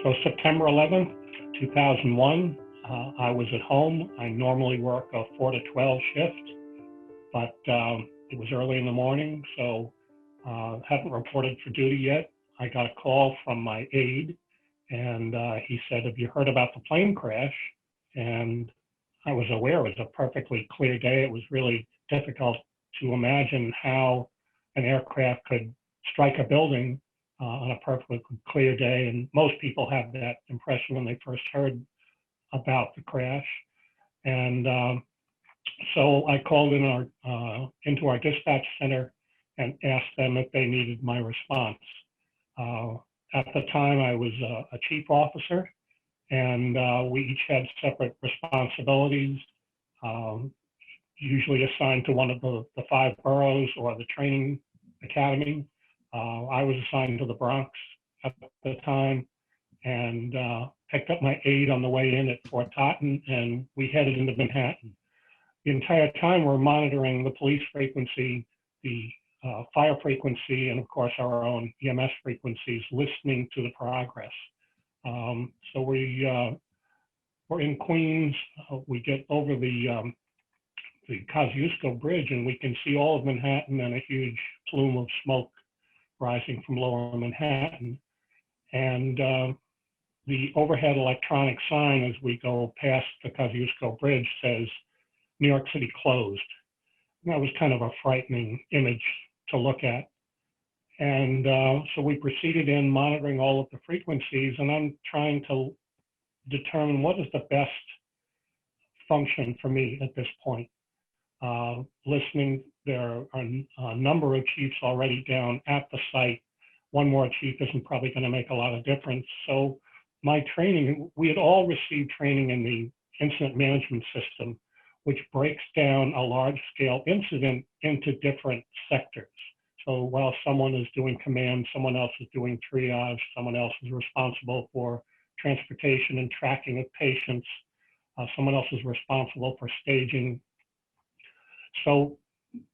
So September 11th, 2001, I was at home. I normally work a 4 to 12 shift, but it was early in the morning, so hadn't reported for duty yet. I got a call from my aide, and he said, "Have you heard about the plane crash?" And I was aware it was a perfectly clear day. It was really difficult to imagine how an aircraft could strike a building on a perfectly clear day. And most people have that impression when they first heard about the crash. And so I called in into our dispatch center and asked them if they needed my response. At the time, I was a chief officer, and we each had separate responsibilities, usually assigned to one of the 5 boroughs or the training academy. I was assigned to the Bronx at the time, and picked up my aide on the way in at Fort Totten, and we headed into Manhattan. The entire time we're monitoring the police frequency, the fire frequency, and of course our own EMS frequencies, listening to the progress. So we're in Queens. We get over the Kosciuszko Bridge, and we can see all of Manhattan and a huge plume of smoke rising from lower Manhattan. And the overhead electronic sign as we go past the Kosciuszko Bridge says, "New York City closed." And that was kind of a frightening image to look at. And so we proceeded in monitoring all of the frequencies, and I'm trying to determine what is the best function for me at this point. Listening, there are a number of chiefs already down at the site. One more chief isn't probably going to make a lot of difference. So my training, we had all received training in the incident management system, which breaks down a large-scale incident into different sectors. So while someone is doing command, someone else is doing triage, someone else is responsible for transportation and tracking of patients, someone else is responsible for staging. So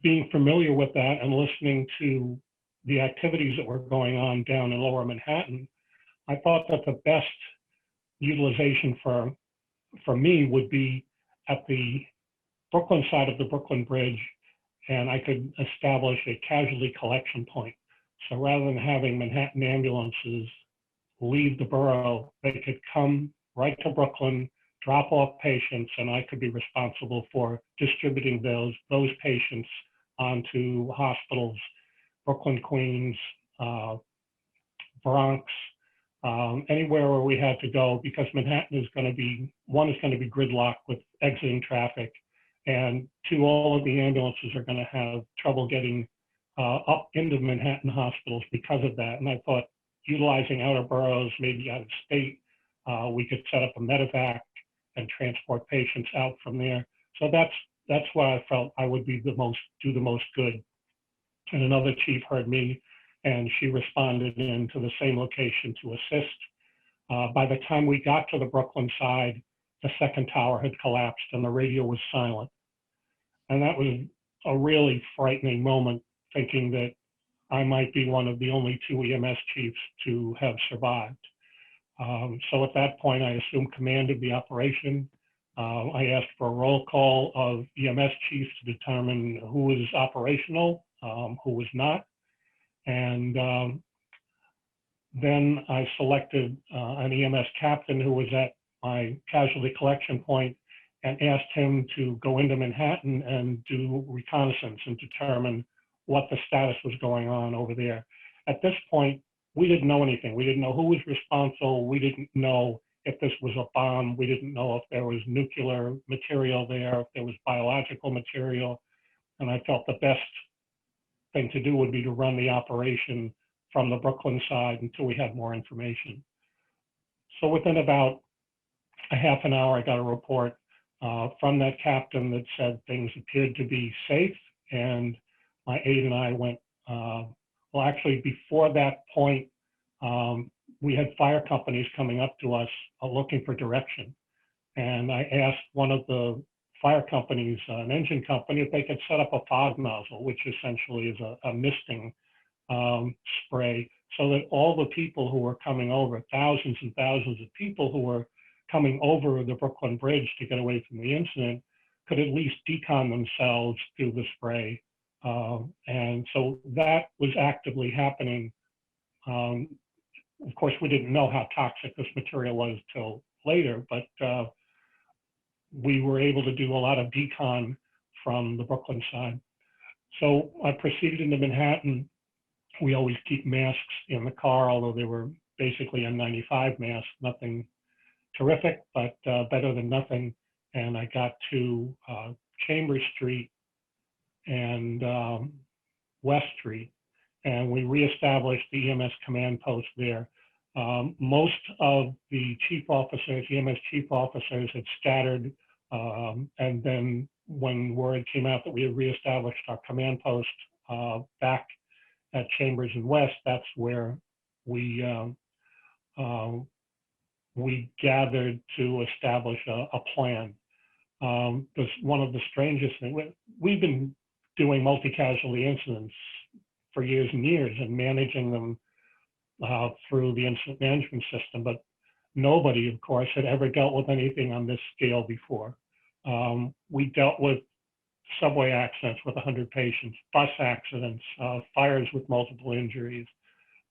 being familiar with that and listening to the activities that were going on down in lower Manhattan, I thought that the best utilization for me would be at the Brooklyn side of the Brooklyn Bridge, and I could establish a casualty collection point. So rather than having Manhattan ambulances leave the borough, they could come right to Brooklyn, drop off patients, and I could be responsible for distributing those patients onto hospitals, Brooklyn, Queens, Bronx, anywhere where we had to go, because Manhattan is going to be, one is going to be gridlocked with exiting traffic, and 2, all of the ambulances are going to have trouble getting up into Manhattan hospitals because of that. And I thought utilizing outer boroughs, maybe out of state, we could set up a medevac and transport patients out from there. So that's why I felt I would be do the most good. And another chief heard me, and she responded into the same location to assist. By the time we got to the Brooklyn side, the second tower had collapsed and the radio was silent. And that was a really frightening moment, thinking that I might be one of the only 2 EMS chiefs to have survived. So at that point, I assumed command of the operation. I asked for a roll call of EMS chiefs to determine who was operational, who was not. And then I selected an EMS captain who was at my casualty collection point and asked him to go into Manhattan and do reconnaissance and determine what the status was going on over there. At this point, we didn't know anything. We didn't know who was responsible. We didn't know if this was a bomb. We didn't know if there was nuclear material there, if there was biological material. And I felt the best thing to do would be to run the operation from the Brooklyn side until we had more information. So within about a half an hour, I got a report from that captain that said things appeared to be safe, and my aide and I went, well, actually before that point, we had fire companies coming up to us looking for direction. And I asked one of the fire companies, an engine company, if they could set up a fog nozzle, which essentially is a misting spray, so that all the people who were coming over, thousands and thousands of people who were coming over the Brooklyn Bridge to get away from the incident, could at least decon themselves through the spray. And so that was actively happening. Of course, we didn't know how toxic this material was till later, but we were able to do a lot of decon from the Brooklyn side. So I proceeded into Manhattan. We always keep masks in the car, although they were basically N95 masks, nothing terrific, but better than nothing. And I got to Chambers Street and West Street, and we reestablished the EMS command post there. Most of the chief officers, EMS chief officers, had scattered, and then when word came out that we had reestablished our command post back at Chambers and West, that's where we gathered to establish a plan. One of the strangest things, we've been doing multi-casualty incidents for years and years and managing them through the incident management system, but nobody, of course, had ever dealt with anything on this scale before. We dealt with subway accidents with 100 patients, bus accidents, fires with multiple injuries,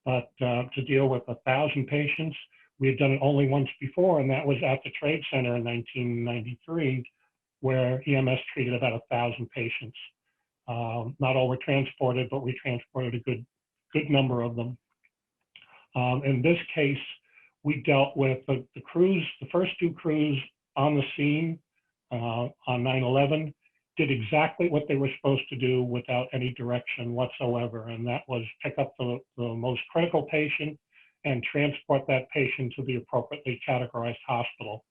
but to deal with 1,000 patients, we had done it only once before, and that was at the Trade Center in 1993, where EMS treated about 1,000 patients. Not all were transported, but we transported a good number of them. In this case, we dealt with the crews, the first two crews on the scene on 9/11 did exactly what they were supposed to do without any direction whatsoever, and that was pick up the most critical patient and transport that patient to the appropriately categorized hospital,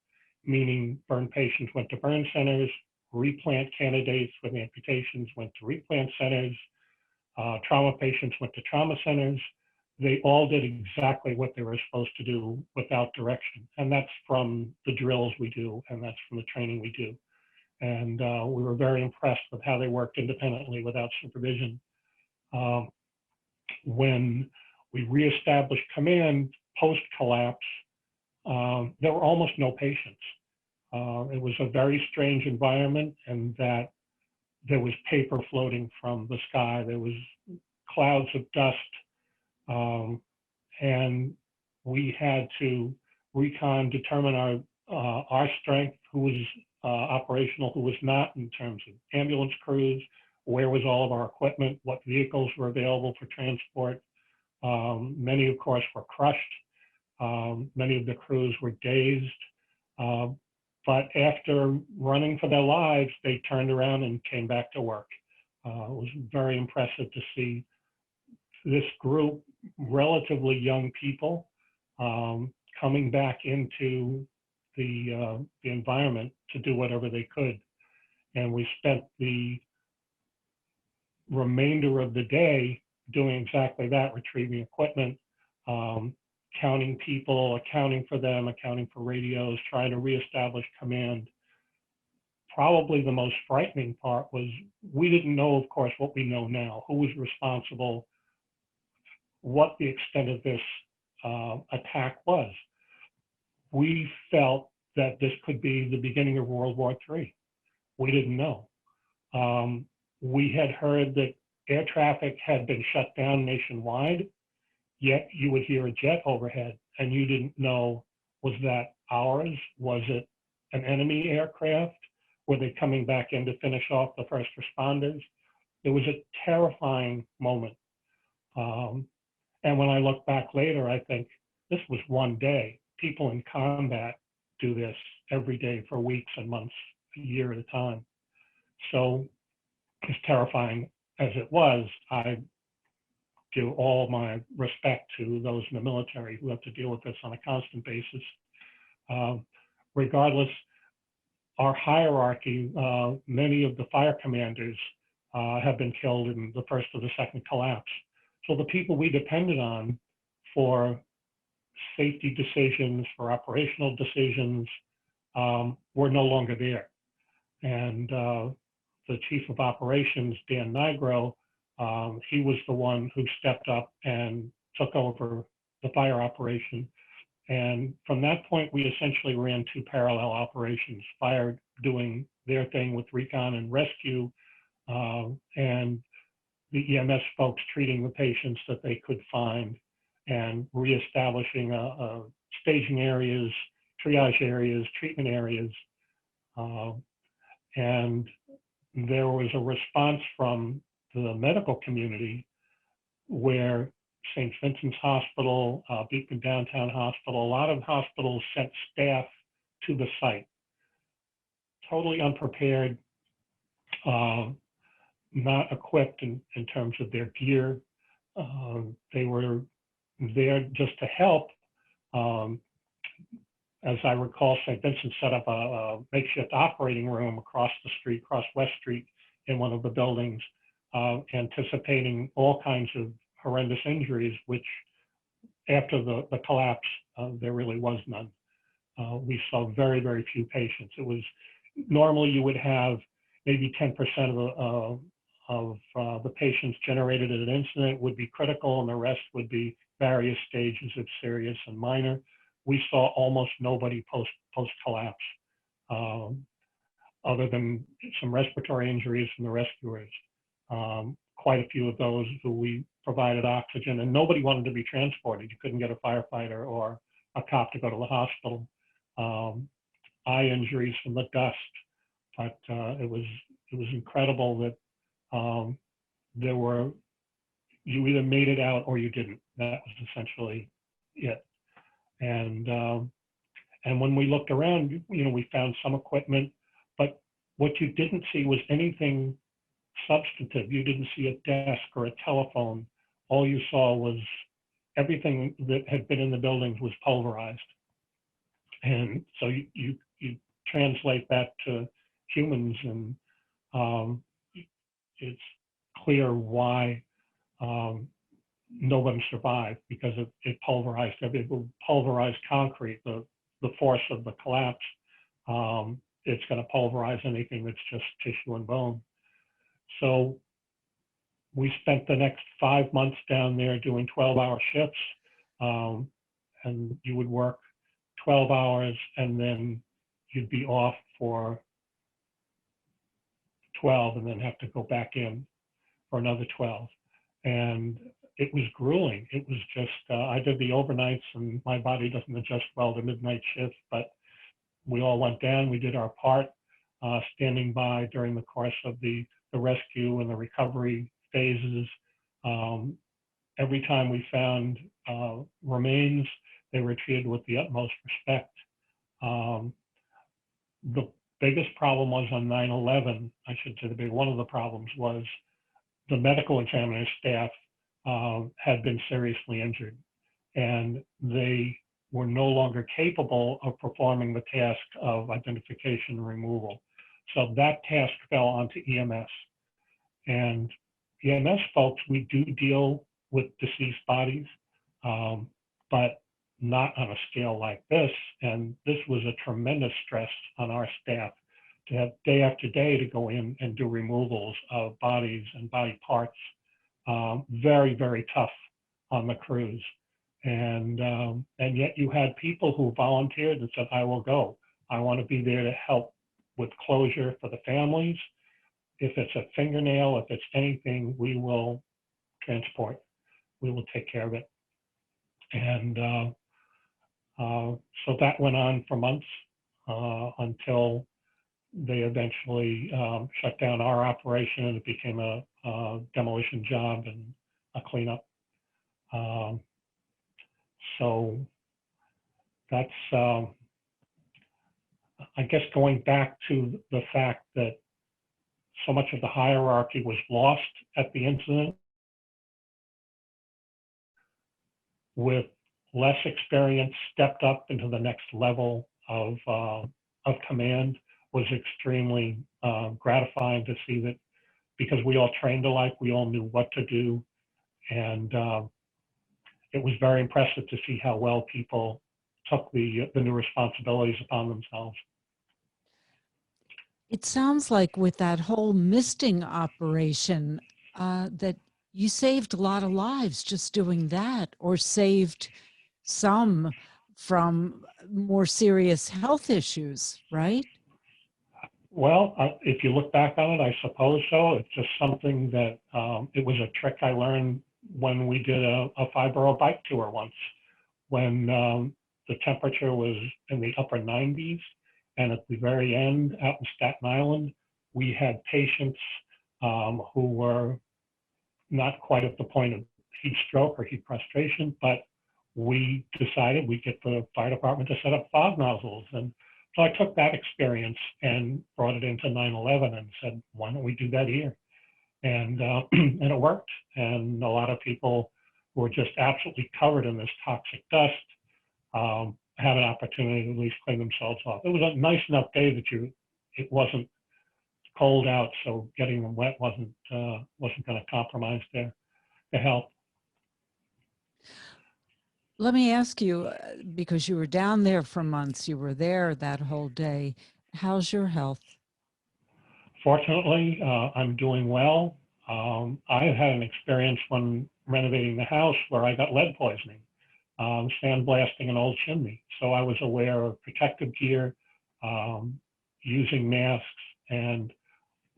meaning burn patients went to burn centers, replant candidates with amputations went to replant centers, trauma patients went to trauma centers. They all did exactly what they were supposed to do without direction. And that's from the drills we do, and that's from the training we do. And we were very impressed with how they worked independently without supervision. When we reestablished command post-collapse, there were almost no patients. It was a very strange environment, and that there was paper floating from the sky. There was clouds of dust, and we had to determine our strength, who was operational, who was not, in terms of ambulance crews, where was all of our equipment, what vehicles were available for transport. Many, of course, were crushed. Many of the crews were dazed. But after running for their lives, they turned around and came back to work. It was very impressive to see this group, relatively young people, coming back into the environment to do whatever they could. And we spent the remainder of the day doing exactly that, retrieving equipment, counting people, accounting for them, accounting for radios, trying to reestablish command. Probably the most frightening part was we didn't know, of course, what we know now, who was responsible, what the extent of this attack was. We felt that this could be the beginning of World War III. We didn't know. We had heard that air traffic had been shut down nationwide, yet you would hear a jet overhead and you didn't know, was that ours? Was it an enemy aircraft? Were they coming back in to finish off the first responders? It was a terrifying moment. And when I look back later, I think this was one day. People in combat do this every day for weeks and months, a year at a time. So as terrifying as it was, I give all my respect to those in the military who have to deal with this on a constant basis. Regardless, our hierarchy, many of the fire commanders have been killed in the first or the second collapse. So the people we depended on for safety decisions, for operational decisions, were no longer there. And the chief of operations, Dan Nigro, he was the one who stepped up and took over the fire operation. And from that point, we essentially ran two parallel operations: fire doing their thing with recon and rescue, and the EMS folks treating the patients that they could find and reestablishing staging areas, triage areas, treatment areas. And there was a response from the medical community where St. Vincent's Hospital, Beacon Downtown Hospital, a lot of hospitals sent staff to the site, totally unprepared, not equipped in terms of their gear. They were there just to help. As I recall, St. Vincent set up a makeshift operating room across the street, across West Street in one of the buildings, anticipating all kinds of horrendous injuries, which after the collapse, there really was none. We saw very, very few patients. It was normally you would have maybe 10% of the patients generated at an incident would be critical, and the rest would be various stages of serious and minor. We saw almost nobody post-collapse, other than some respiratory injuries from the rescuers. Quite a few of those who we provided oxygen, and nobody wanted to be transported. You couldn't get a firefighter or a cop to go to the hospital. Eye injuries from the dust, but it was incredible that there were, you either made it out or you didn't. That was essentially it. And when we looked around, you know, we found some equipment, but what you didn't see was anything substantive. You didn't see a desk or a telephone. All you saw was everything that had been in the buildings was pulverized. And so you translate that to humans, and it's clear why nobody survived, because it pulverized everything. Pulverized concrete, the force of the collapse, it's going to pulverize anything that's just tissue and bone. So we spent the next 5 months down there doing 12-hour shifts, and you would work 12 hours and then you'd be off for 12 and then have to go back in for another 12. And it was grueling. It was just, I did the overnights, and my body doesn't adjust well to midnight shifts, but we all went down, we did our part, standing by during the course of the rescue and the recovery phases. Every time we found remains, they were treated with the utmost respect. The biggest problem was on 9/11, I should say, one of the problems was the medical examiner staff had been seriously injured, and they were no longer capable of performing the task of identification and removal. So that task fell onto EMS. And EMS folks, we do deal with deceased bodies, but not on a scale like this. And this was a tremendous stress on our staff to have day after day to go in and do removals of bodies and body parts. Very, very tough on the crews. And yet you had people who volunteered and said, I will go. I want to be there to help with closure for the families. If it's a fingernail, if it's anything, we will transport. We will take care of it. And so that went on for months until they eventually shut down our operation, and it became a demolition job and a cleanup. So that's, I guess, going back to the fact that so much of the hierarchy was lost at the incident. With less experience, stepped up into the next level of command was extremely gratifying to see that, because we all trained alike, we all knew what to do. And it was very impressive to see how well people took the new responsibilities upon themselves. It sounds like with that whole misting operation, that you saved a lot of lives just doing that, or saved some from more serious health issues, right? Well, if you look back on it, I suppose so. It's just something that it was a trick I learned when we did a five-borough bike tour once, when the temperature was in the upper 90s. And at the very end, out in Staten Island, we had patients who were not quite at the point of heat stroke or heat prostration, but we decided we'd get the fire department to set up fog nozzles. And so I took that experience and brought it into 9/11 and said, why don't we do that here? And and it worked. And a lot of people who were just absolutely covered in this toxic dust had an opportunity to at least clean themselves off. It was a nice enough day that it wasn't cold out, so getting them wet wasn't going to compromise their health. Let me ask you, because you were down there for months, you were there that whole day. How's your health? Fortunately, I'm doing well. I had an experience when renovating the house where I got lead poisoning, sandblasting an old chimney. So I was aware of protective gear, using masks, and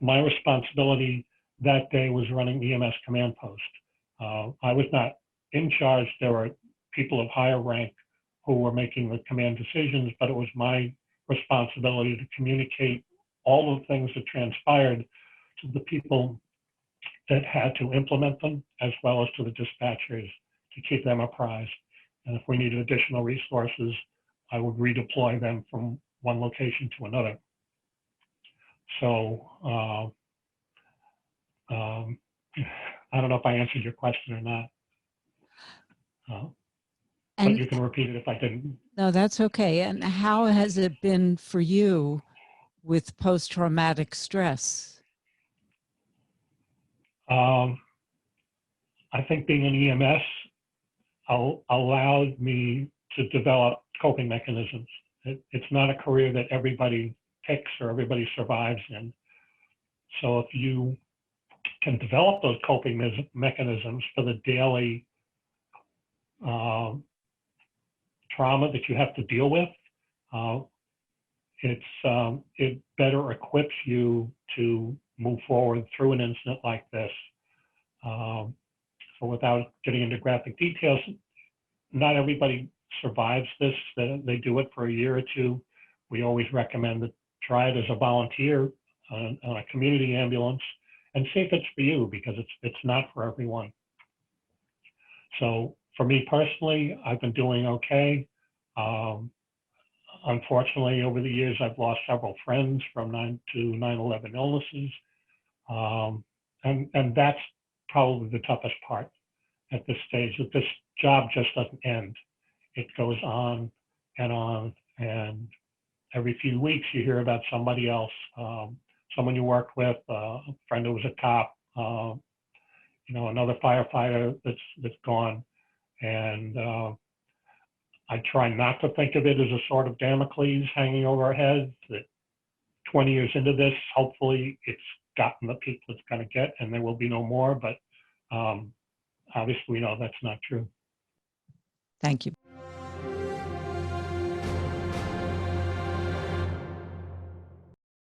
my responsibility that day was running EMS command post. I was not in charge. There were people of higher rank who were making the command decisions, but it was my responsibility to communicate all the things that transpired to the people that had to implement them, as well as to the dispatchers to keep them apprised. And if we needed additional resources, I would redeploy them from one location to another. So I don't know if I answered your question or not, but you can repeat it if I didn't. No, that's okay. And how has it been for you with post-traumatic stress? I think being an EMS allowed me to develop coping mechanisms. It's not a career that everybody picks or everybody survives in. So if you can develop those coping mechanisms for the daily trauma that you have to deal with, it better equips you to move forward through an incident like this. So without getting into graphic details, not everybody survives this. They do it for a year or two. We always recommend to try it as a volunteer on a community ambulance and see if it's for you, because it's not for everyone. So for me personally, I've been doing okay. Unfortunately, over the years, I've lost several friends from 9/11 illnesses. And that's probably the toughest part at this stage, that this job just doesn't end. It goes on, and every few weeks you hear about somebody else, someone you work with, a friend who was a cop, another firefighter that's gone. And I try not to think of it as a sword of Damocles hanging over our heads, that 20 years into this, hopefully it's gotten the people it's going to get and there will be no more. But obviously we know that's not true. Thank you.